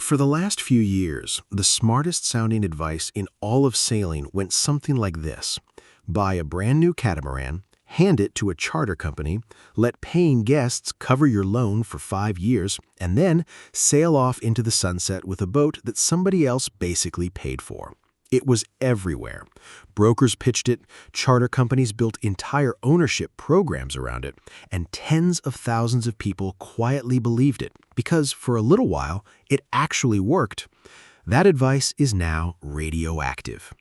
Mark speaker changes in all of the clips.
Speaker 1: For the last few years, the smartest sounding advice in all of sailing went something like this. Buy a brand new catamaran, hand it to a charter company, let paying guests cover your loan for 5 years, and then sail off into the sunset with a boat that somebody else basically paid for. It was everywhere. Brokers pitched it, charter companies built entire ownership programs around it, and tens of thousands of people quietly believed it because, for a little while, it actually worked. That advice is now radioactive.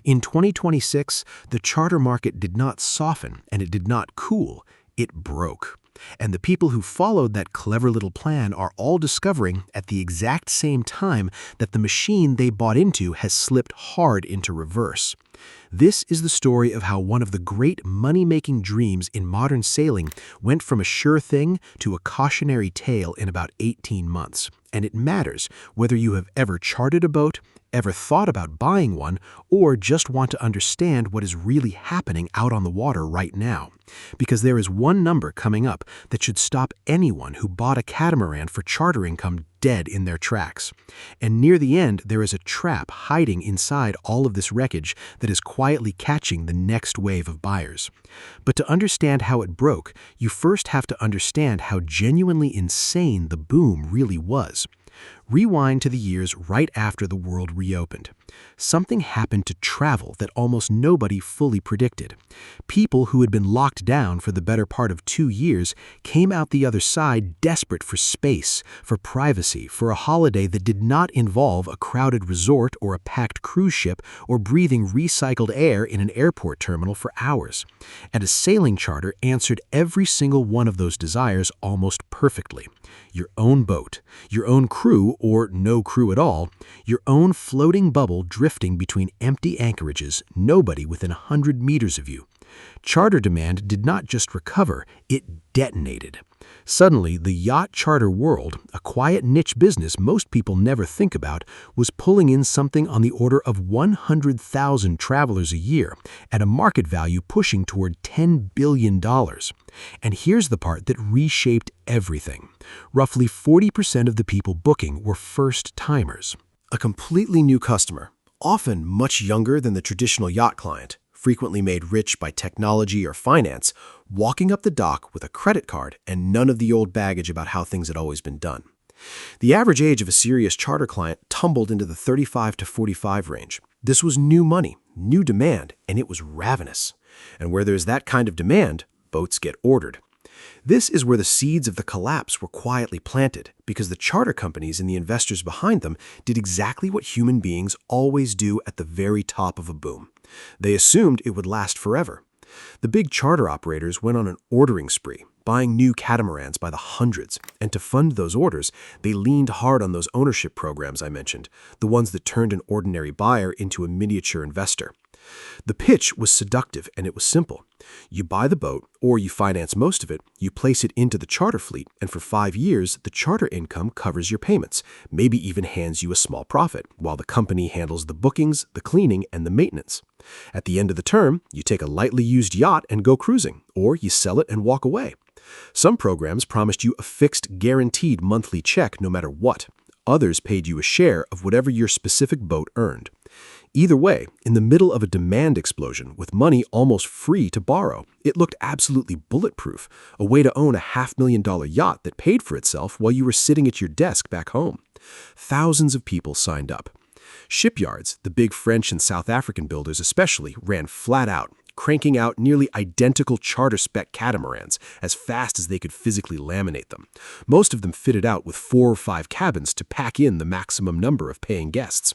Speaker 1: In 2026, the charter market did not soften and it did not cool, it broke. And the people who followed that clever little plan are all discovering at the exact same time that the machine they bought into has slipped hard into reverse. This is the story of how one of the great money-making dreams in modern sailing went from a sure thing to a cautionary tale in about 18 months. And it matters whether you have ever chartered a boat, ever thought about buying one, or just want to understand what is really happening out on the water right now. Because there is one number coming up that should stop anyone who bought a catamaran for charter income dead in their tracks. And near the end, there is a trap hiding inside all of this wreckage that is quietly catching the next wave of buyers. But to understand how it broke, you first have to understand how genuinely insane the boom really was. Rewind to the years right after the world reopened. Something happened to travel that almost nobody fully predicted. People who had been locked down for the better part of 2 years came out the other side desperate for space, for privacy, for a holiday that did not involve a crowded resort or a packed cruise ship or breathing recycled air in an airport terminal for hours. And a sailing charter answered every single one of those desires almost perfectly. Your own boat, your own crew or no crew at all, your own floating bubble drifting between empty anchorages, nobody within 100 meters of you. Charter demand did not just recover, it detonated. Suddenly, the yacht charter world, a quiet niche business most people never think about, was pulling in something on the order of 100,000 travelers a year at a market value pushing toward $10 billion. And here's the part that reshaped everything. Roughly 40% of the people booking were first-timers. A completely new customer, often much younger than the traditional yacht client, frequently made rich by technology or finance, walking up the dock with a credit card and none of the old baggage about how things had always been done. The average age of a serious charter client tumbled into the 35 to 45 range. This was new money, new demand, and it was ravenous. And where there's that kind of demand, boats get ordered. This is where the seeds of the collapse were quietly planted, because the charter companies and the investors behind them did exactly what human beings always do at the very top of a boom. They assumed it would last forever. The big charter operators went on an ordering spree, buying new catamarans by the hundreds, and to fund those orders, they leaned hard on those ownership programs I mentioned, the ones that turned an ordinary buyer into a miniature investor. The pitch was seductive and it was simple. You buy the boat, or you finance most of it, you place it into the charter fleet, and for 5 years, the charter income covers your payments, maybe even hands you a small profit, while the company handles the bookings, the cleaning, and the maintenance. At the end of the term, you take a lightly used yacht and go cruising, or you sell it and walk away. Some programs promised you a fixed, guaranteed monthly check no matter what. Others paid you a share of whatever your specific boat earned. Either way, in the middle of a demand explosion, with money almost free to borrow, it looked absolutely bulletproof, a way to own a $500,000 yacht that paid for itself while you were sitting at your desk back home. Thousands of people signed up. Shipyards, the big French and South African builders especially, ran flat out, cranking out nearly identical charter-spec catamarans as fast as they could physically laminate them. Most of them fitted out with 4 or 5 cabins to pack in the maximum number of paying guests.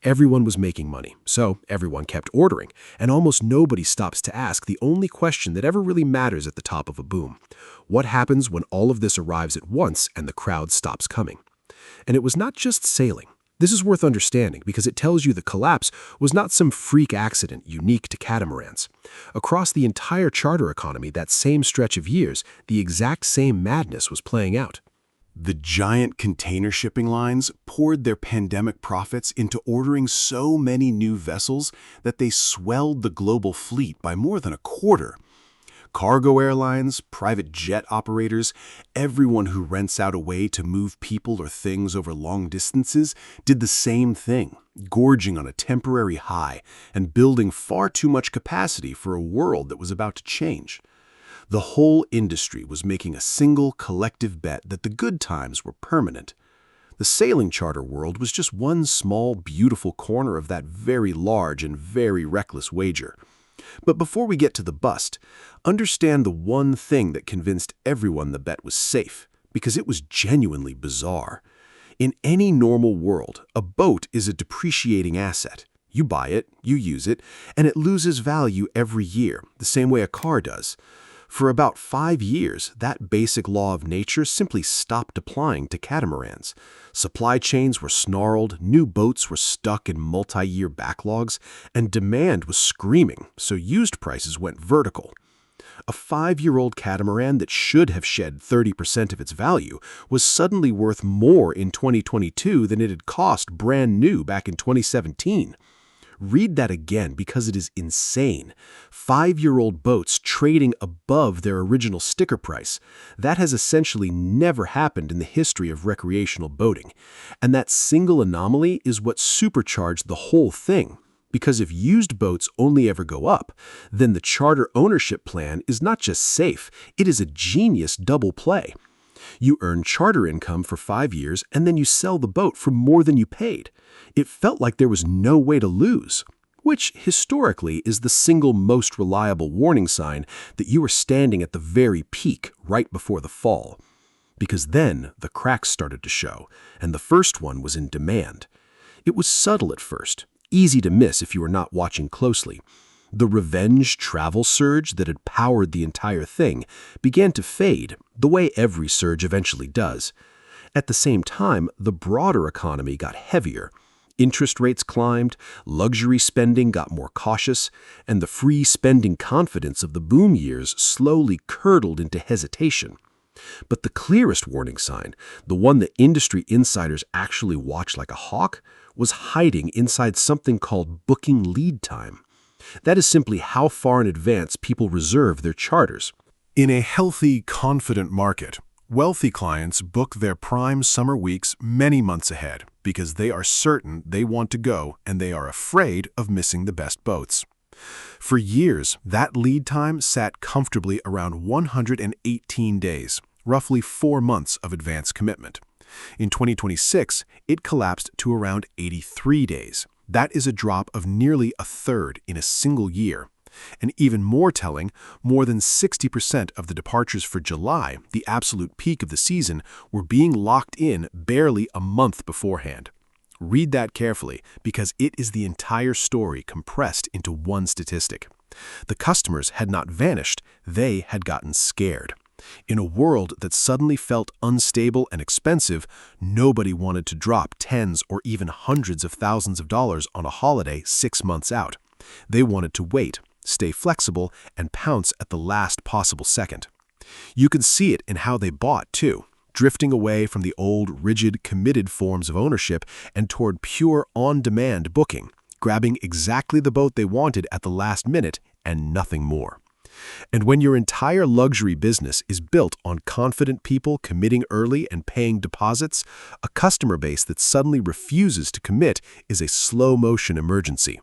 Speaker 1: Everyone was making money, so everyone kept ordering, and almost nobody stops to ask the only question that ever really matters at the top of a boom. What happens when all of this arrives at once and the crowd stops coming? And it was not just sailing. This is worth understanding because it tells you the collapse was not some freak accident unique to catamarans. Across the entire charter economy that same stretch of years, the exact same madness was playing out.
Speaker 2: The giant container shipping lines poured their pandemic profits into ordering so many new vessels that they swelled the global fleet by more than a quarter. Cargo airlines, private jet operators, everyone who rents out a way to move people or things over long distances did the same thing, gorging on a temporary high and building far too much capacity for a world that was about to change. The whole industry was making a single collective bet that the good times were permanent. The sailing charter world was just one small, beautiful corner of that very large and very reckless wager. But before we get to the bust, understand the one thing that convinced everyone the bet was safe, because it was genuinely bizarre. In any normal world, a boat is a depreciating asset. You buy it, you use it, and it loses value every year, the same way a car does. For about 5 years, that basic law of nature simply stopped applying to catamarans. Supply chains were snarled, new boats were stuck in multi-year backlogs, and demand was screaming, so used prices went vertical. A 5-year-old catamaran that should have shed 30% of its value was suddenly worth more in 2022 than it had cost brand new back in 2017. Read that again because it is insane. 5-year-old boats trading above their original sticker price. That has essentially never happened in the history of recreational boating. And that single anomaly is what supercharged the whole thing. Because if used boats only ever go up, then the charter ownership plan is not just safe, it is a genius double play. You earn charter income for 5 years, and then you sell the boat for more than you paid. It felt like there was no way to lose, which historically is the single most reliable warning sign that you are standing at the very peak right before the fall. Because then the cracks started to show, and the first one was in demand. It was subtle at first, easy to miss if you were not watching closely. The revenge travel surge that had powered the entire thing began to fade, the way every surge eventually does. At the same time, the broader economy got heavier. Interest rates climbed, luxury spending got more cautious, and the free spending confidence of the boom years slowly curdled into hesitation. But the clearest warning sign, the one that industry insiders actually watched like a hawk, was hiding inside something called booking lead time. That is simply how far in advance people reserve their charters.
Speaker 3: In a healthy, confident market, wealthy clients book their prime summer weeks many months ahead because they are certain they want to go and they are afraid of missing the best boats. For years, that lead time sat comfortably around 118 days, roughly 4 months of advance commitment. In 2026, it collapsed to around 83 days. That is a drop of nearly a third in a single year. And even more telling, more than 60% of the departures for July, the absolute peak of the season, were being locked in barely a month beforehand. Read that carefully because it is the entire story compressed into one statistic. The customers had not vanished, they had gotten scared. In a world that suddenly felt unstable and expensive, nobody wanted to drop tens or even hundreds of thousands of dollars on a holiday 6 months out. They wanted to wait, stay flexible, and pounce at the last possible second. You could see it in how they bought, too, drifting away from the old, rigid, committed forms of ownership and toward pure on-demand booking, grabbing exactly the boat they wanted at the last minute and nothing more. And when your entire luxury business is built on confident people committing early and paying deposits, a customer base that suddenly refuses to commit is a slow-motion emergency.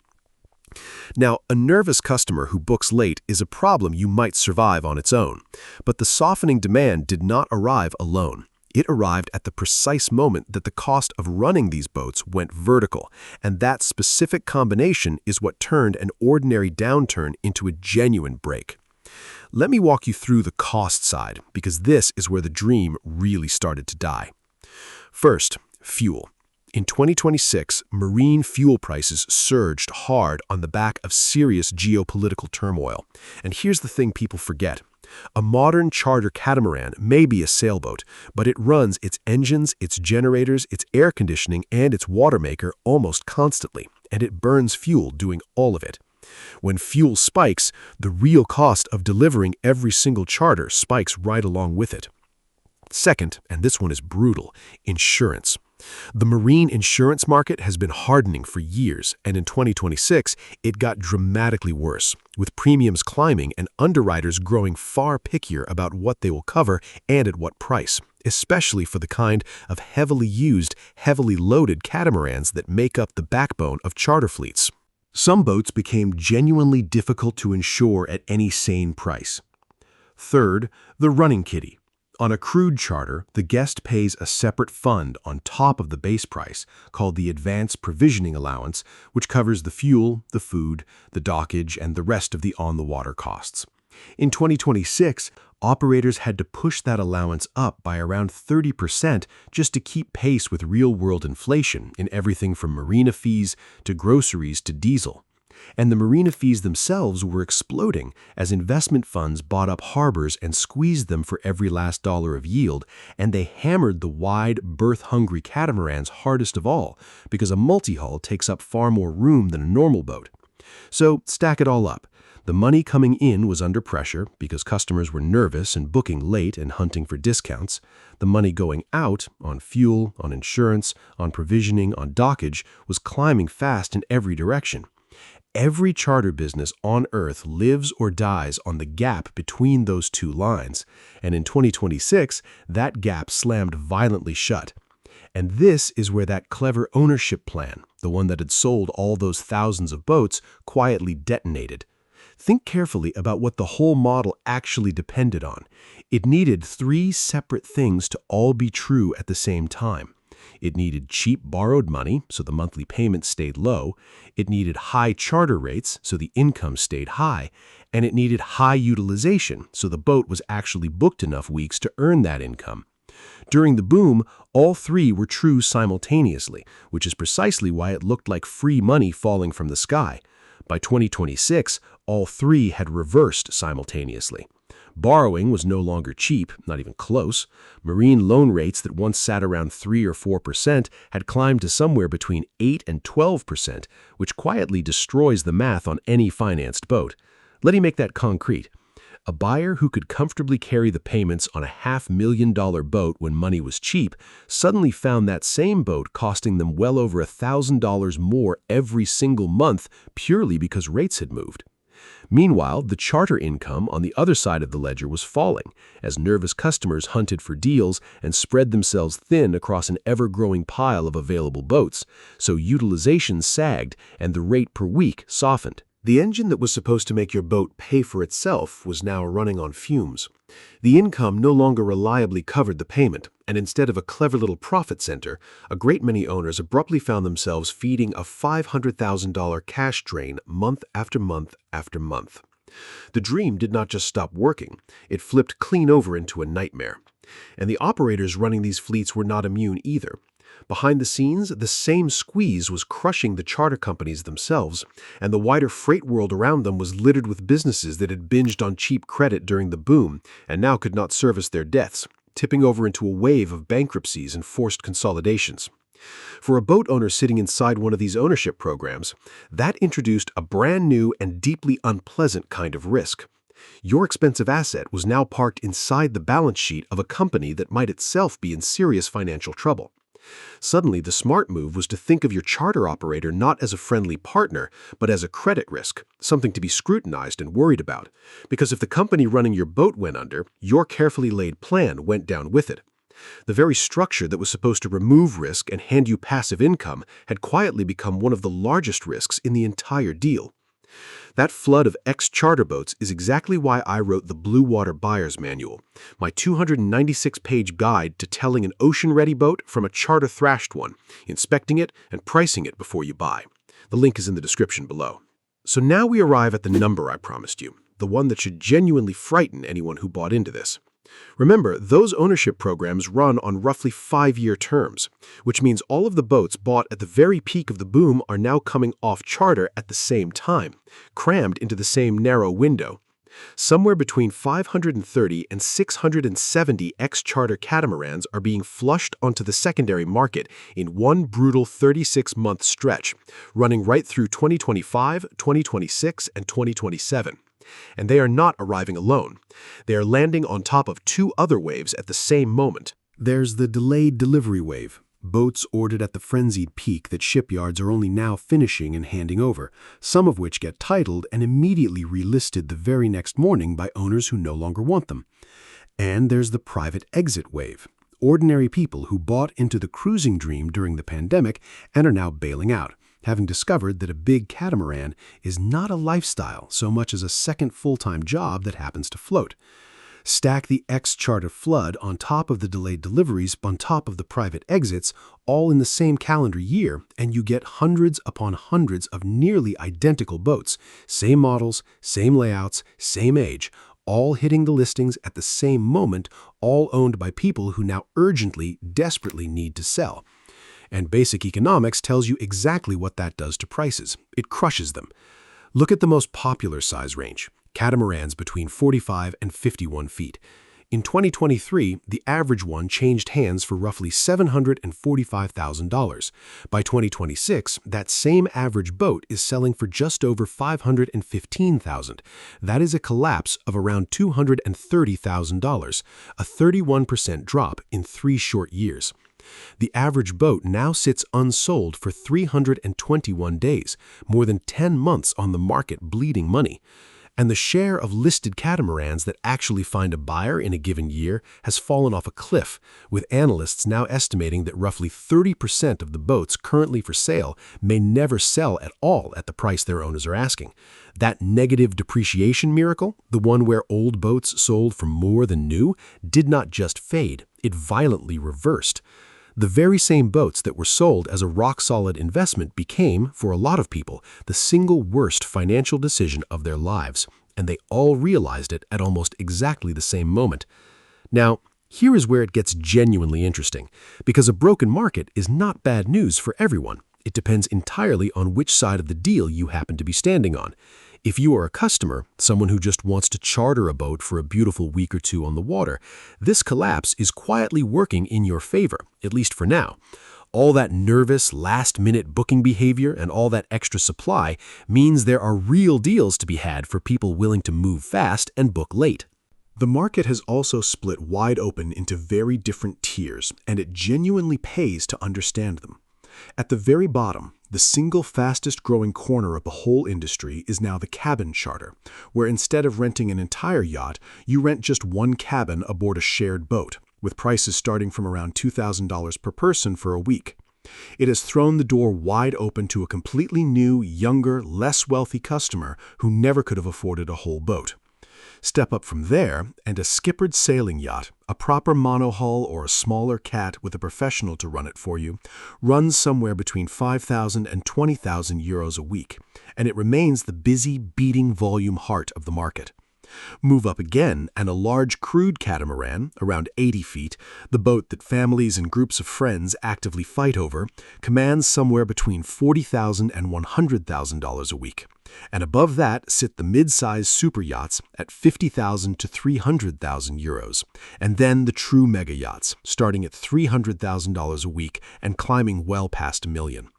Speaker 3: Now, a nervous customer who books late is a problem you might survive on its own, but the softening demand did not arrive alone. It arrived at the precise moment that the cost of running these boats went vertical, and that specific combination is what turned an ordinary downturn into a genuine break. Let me walk you through the cost side, because this is where the dream really started to die. First, fuel. In 2026, marine fuel prices surged hard on the back of serious geopolitical turmoil. And here's the thing people forget. A modern charter catamaran may be a sailboat, but it runs its engines, its generators, its air conditioning, and its water maker almost constantly, and it burns fuel doing all of it. When fuel spikes, the real cost of delivering every single charter spikes right along with it. Second, and this one is brutal, insurance. The marine insurance market has been hardening for years, and in 2026, it got dramatically worse, with premiums climbing and underwriters growing far pickier about what they will cover and at what price, especially for the kind of heavily used, heavily loaded catamarans that make up the backbone of charter fleets. Some boats became genuinely difficult to insure at any sane price. Third, the running kitty. On a crude charter, the guest pays a separate fund on top of the base price, called the Advance Provisioning Allowance, which covers the fuel, the food, the dockage, and the rest of the on-the-water costs. In 2026, operators had to push that allowance up by around 30% just to keep pace with real-world inflation in everything from marina fees to groceries to diesel. And the marina fees themselves were exploding as investment funds bought up harbors and squeezed them for every last dollar of yield, and they hammered the wide, berth-hungry catamarans hardest of all because a multi-hull takes up far more room than a normal boat. So stack it all up. The money coming in was under pressure because customers were nervous and booking late and hunting for discounts. The money going out, on fuel, on insurance, on provisioning, on dockage, was climbing fast in every direction. Every charter business on Earth lives or dies on the gap between those two lines, and in 2026, that gap slammed violently shut. And this is where that clever ownership plan, the one that had sold all those thousands of boats, quietly detonated. Think carefully about what the whole model actually depended on. It needed three separate things to all be true at the same time. It needed cheap borrowed money, so the monthly payments stayed low. It needed high charter rates, so the income stayed high. And it needed high utilization, so the boat was actually booked enough weeks to earn that income. During the boom, all three were true simultaneously, which is precisely why it looked like free money falling from the sky. By 2026, all three had reversed simultaneously. Borrowing was no longer cheap, not even close. Marine loan rates that once sat around 3 or 4% had climbed to somewhere between 8 and 12%, which quietly destroys the math on any financed boat. Let me make that concrete. A buyer who could comfortably carry the payments on a $500,000 boat when money was cheap suddenly found that same boat costing them well over $1,000 more every single month purely because rates had moved. Meanwhile, the charter income on the other side of the ledger was falling, as nervous customers hunted for deals and spread themselves thin across an ever-growing pile of available boats, so utilization sagged and the rate per week softened. The engine that was supposed to make your boat pay for itself was now running on fumes. The income no longer reliably covered the payment, and instead of a clever little profit center, a great many owners abruptly found themselves feeding a $500,000 cash drain month after month after month. The dream did not just stop working, it flipped clean over into a nightmare. And the operators running these fleets were not immune either. Behind the scenes, the same squeeze was crushing the charter companies themselves, and the wider freight world around them was littered with businesses that had binged on cheap credit during the boom and now could not service their debts, tipping over into a wave of bankruptcies and forced consolidations. For a boat owner sitting inside one of these ownership programs, that introduced a brand new and deeply unpleasant kind of risk. Your expensive asset was now parked inside the balance sheet of a company that might itself be in serious financial trouble. Suddenly, the smart move was to think of your charter operator not as a friendly partner, but as a credit risk, something to be scrutinized and worried about. Because if the company running your boat went under, your carefully laid plan went down with it. The very structure that was supposed to remove risk and hand you passive income had quietly become one of the largest risks in the entire deal. That flood of ex-charter boats is exactly why I wrote the Blue Water Buyer's Manual, my 296-page guide to telling an ocean-ready boat from a charter-thrashed one, inspecting it and pricing it before you buy. The link is in the description below. So now we arrive at the number I promised you, the one that should genuinely frighten anyone who bought into this. Remember, those ownership programs run on roughly 5-year terms, which means all of the boats bought at the very peak of the boom are now coming off charter at the same time, crammed into the same narrow window. Somewhere between 530 and 670 ex-charter catamarans are being flushed onto the secondary market in one brutal 36-month stretch, running right through 2025, 2026, and 2027. And they are not arriving alone. They are landing on top of 2 other waves at the same moment.
Speaker 1: There's the delayed delivery wave. boats ordered at the frenzied peak that shipyards are only now finishing and handing over, some of which get titled and immediately relisted the very next morning by owners who no longer want them. And there's the private exit wave. Ordinary people who bought into the cruising dream during the pandemic and are now bailing out, having discovered that a big catamaran is not a lifestyle so much as a second full-time job that happens to float. Stack the ex-charter flood on top of the delayed deliveries on top of the private exits, all in the same calendar year, and you get hundreds upon hundreds of nearly identical boats, same models, same layouts, same age, all hitting the listings at the same moment, all owned by people who now urgently, desperately need to sell. And basic economics tells you exactly what that does to prices. It crushes them. Look at the most popular size range. Catamarans between 45 and 51 feet. In 2023, the average one changed hands for roughly $745,000. By 2026, that same average boat is selling for just over $515,000. That is a collapse of around $230,000, a 31% drop in 3 short years. The average boat now sits unsold for 321 days, more than 10 months on the market bleeding money. And the share of listed catamarans that actually find a buyer in a given year has fallen off a cliff, with analysts now estimating that roughly 30% of the boats currently for sale may never sell at all at the price their owners are asking. That negative depreciation miracle, the one where old boats sold for more than new, did not just fade, it violently reversed. The very same boats that were sold as a rock-solid investment became, for a lot of people, the single worst financial decision of their lives, and they all realized it at almost exactly the same moment. Now, here is where it gets genuinely interesting, because a broken market is not bad news for everyone. It depends entirely on which side of the deal you happen to be standing on. If you are a customer, someone who just wants to charter a boat for a beautiful week or two on the water, this collapse is quietly working in your favor, at least for now. All that nervous, last-minute booking behavior and all that extra supply means there are real deals to be had for people willing to move fast and book late.
Speaker 3: The market has also split wide open into very different tiers, and it genuinely pays to understand them. At the very bottom, the single fastest growing corner of the whole industry is now the cabin charter, where instead of renting an entire yacht, you rent just one cabin aboard a shared boat, with prices starting from around $2,000 per person for a week. It has thrown the door wide open to a completely new, younger, less wealthy customer who never could have afforded a whole boat. Step up from there, and a skippered sailing yacht, a proper monohull or a smaller cat with a professional to run it for you, runs somewhere between 5,000 and 20,000 euros a week, and it remains the busy, beating volume heart of the market. Move up again, and a large crude catamaran, around 80 feet, the boat that families and groups of friends actively fight over, commands somewhere between $40,000 and $100,000 a week. And above that sit the mid-size super yachts at 50,000 to 300,000 euros, and then the true mega yachts, starting at $300,000 a week and climbing well past $1 million.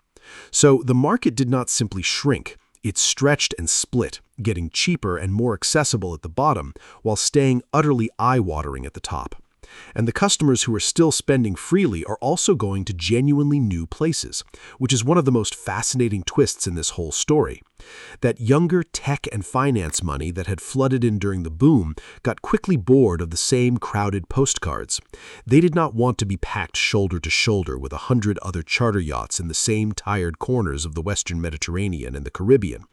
Speaker 3: So the market did not simply shrink. It stretched and split, getting cheaper and more accessible at the bottom, while staying utterly eye-watering at the top. And the customers who are still spending freely are also going to genuinely new places, which is one of the most fascinating twists in this whole story. That younger tech and finance money that had flooded in during the boom got quickly bored of the same crowded postcards. They did not want to be packed shoulder to shoulder with 100 other charter yachts in the same tired corners of the Western Mediterranean and the Caribbean.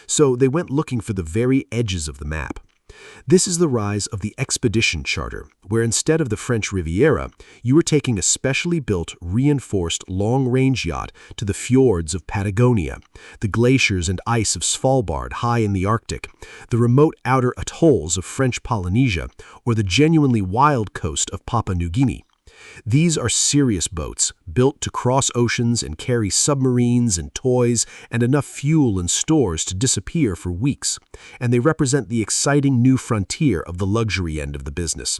Speaker 3: So they went looking for the very edges of the map. This is the rise of the expedition charter, where instead of the French Riviera, you are taking a specially built, reinforced long-range yacht to the fjords of Patagonia, the glaciers and ice of Svalbard high in the Arctic, the remote outer atolls of French Polynesia, or the genuinely wild coast of Papua New Guinea. These are serious boats, built to cross oceans and carry submarines and toys and enough fuel and stores to disappear for weeks, and they represent the exciting new frontier of the luxury end of the business.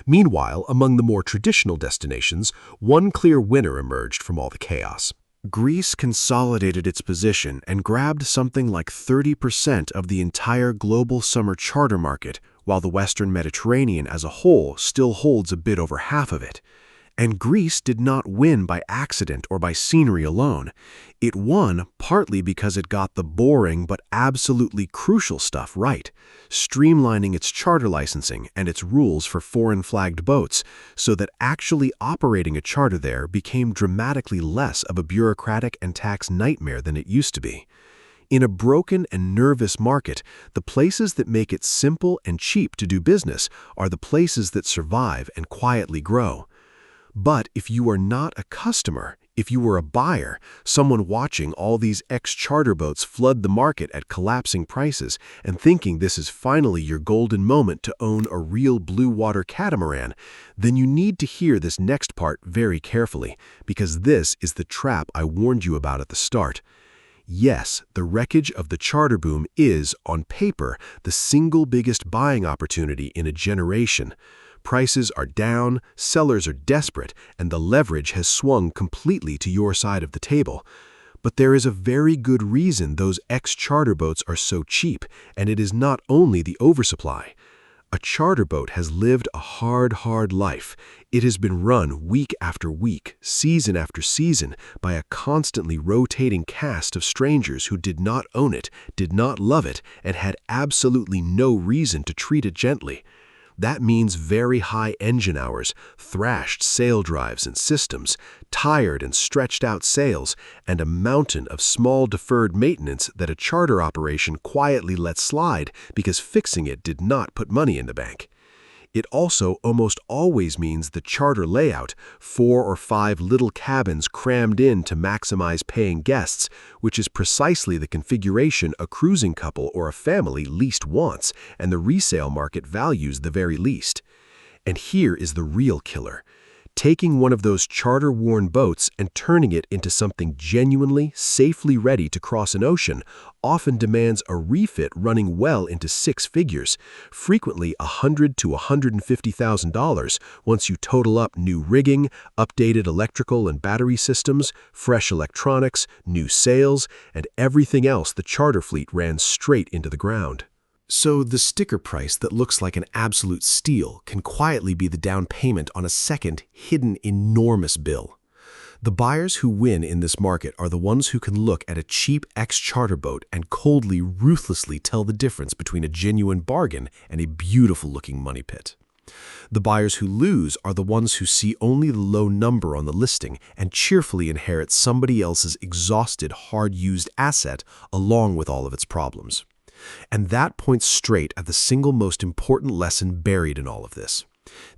Speaker 3: Meanwhile, among the more traditional destinations, one clear winner emerged from all the chaos. Greece consolidated its position and grabbed something like 30% of the entire global summer charter market, while the Western Mediterranean as a whole still holds a bit over half of it.
Speaker 1: And Greece did not win by accident or by scenery alone. It won partly because it got the boring but absolutely crucial stuff right, streamlining its charter licensing and its rules for foreign-flagged boats so that actually operating a charter there became dramatically less of a bureaucratic and tax nightmare than it used to be. In a broken and nervous market, the places that make it simple and cheap to do business are the places that survive and quietly grow. But if you are not a customer, if you were a buyer, someone watching all these ex-charter boats flood the market at collapsing prices and thinking this is finally your golden moment to own a real blue water catamaran, then you need to hear this next part very carefully, because this is the trap I warned you about at the start. Yes, the wreckage of the charter boom is, on paper, the single biggest buying opportunity in a generation. Prices are down, sellers are desperate, and the leverage has swung completely to your side of the table. But there is a very good reason those ex-charter boats are so cheap, and it is not only the oversupply. A charter boat has lived a hard life. It has been run week after week, season after season, by a constantly rotating cast of strangers who did not own it, did not love it, and had absolutely no reason to treat it gently. That means very high engine hours, thrashed sail drives and systems, tired and stretched out sails, and a mountain of small deferred maintenance that a charter operation quietly let slide because fixing it did not put money in the bank. It also almost always means the charter layout, 4 or 5 little cabins crammed in to maximize paying guests, which is precisely the configuration a cruising couple or a family least wants, and the resale market values the very least. And here is the real killer. Taking one of those charter-worn boats and turning it into something genuinely, safely ready to cross an ocean often demands a refit running well into 6 figures, frequently $100,000 to $150,000 once you total up new rigging, updated electrical and battery systems, fresh electronics, new sails, and everything else the charter fleet ran straight into the ground. So the sticker price that looks like an absolute steal can quietly be the down payment on a second, hidden, enormous bill. The buyers who win in this market are the ones who can look at a cheap ex-charter boat and coldly, ruthlessly tell the difference between a genuine bargain and a beautiful-looking money pit. The buyers who lose are the ones who see only the low number on the listing and cheerfully inherit somebody else's exhausted, hard-used asset along with all of its problems. And that points straight at the single most important lesson buried in all of this.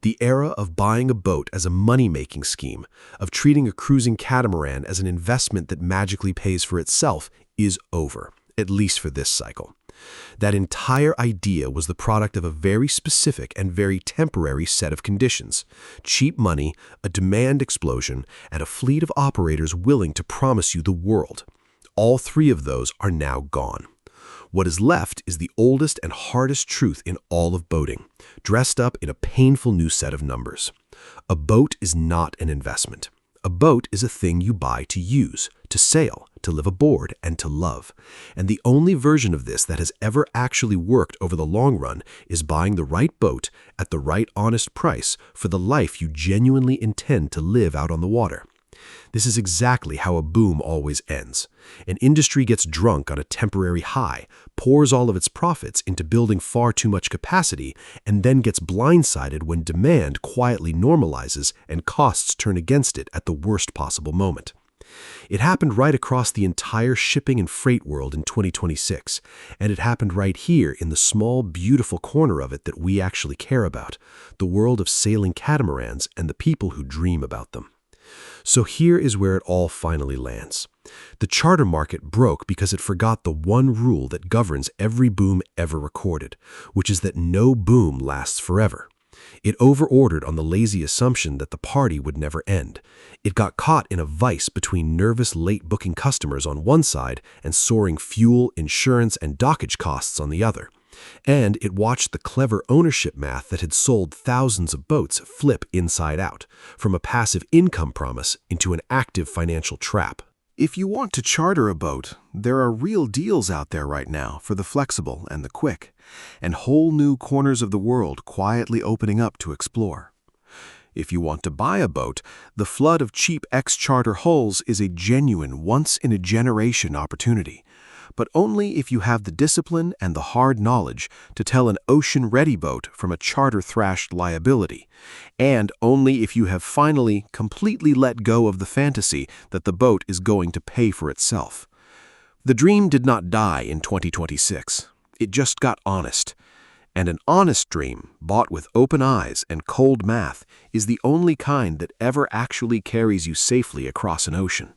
Speaker 1: The era of buying a boat as a money-making scheme, of treating a cruising catamaran as an investment that magically pays for itself, is over, at least for this cycle. That entire idea was the product of a very specific and very temporary set of conditions: cheap money, a demand explosion, and a fleet of operators willing to promise you the world. All 3 of those are now gone. What is left is the oldest and hardest truth in all of boating, dressed up in a painful new set of numbers. A boat is not an investment. A boat is a thing you buy to use, to sail, to live aboard, and to love. And the only version of this that has ever actually worked over the long run is buying the right boat at the right honest price for the life you genuinely intend to live out on the water. This is exactly how a boom always ends. An industry gets drunk on a temporary high, pours all of its profits into building far too much capacity, and then gets blindsided when demand quietly normalizes and costs turn against it at the worst possible moment. It happened right across the entire shipping and freight world in 2026, and it happened right here in the small, beautiful corner of it that we actually care about, the world of sailing catamarans and the people who dream about them. So here is where it all finally lands. The charter market broke because it forgot the one rule that governs every boom ever recorded, which is that no boom lasts forever. It overordered on the lazy assumption that the party would never end. It got caught in a vice between nervous late-booking customers on one side and soaring fuel, insurance, and dockage costs on the other. And it watched the clever ownership math that had sold thousands of boats flip inside out, from a passive income promise into an active financial trap. If you want to charter a boat, there are real deals out there right now for the flexible and the quick, and whole new corners of the world quietly opening up to explore.
Speaker 3: If you want to buy a boat, the flood of cheap ex-charter hulls is a genuine once-in-a-generation opportunity. But only if you have the discipline and the hard knowledge to tell an ocean-ready boat from a charter-thrashed liability, and only if you have finally completely let go of the fantasy that the boat is going to pay for itself. The dream did not die in 2026. It just got honest. And an honest dream, bought with open eyes and cold math, is the only kind that ever actually carries you safely across an ocean.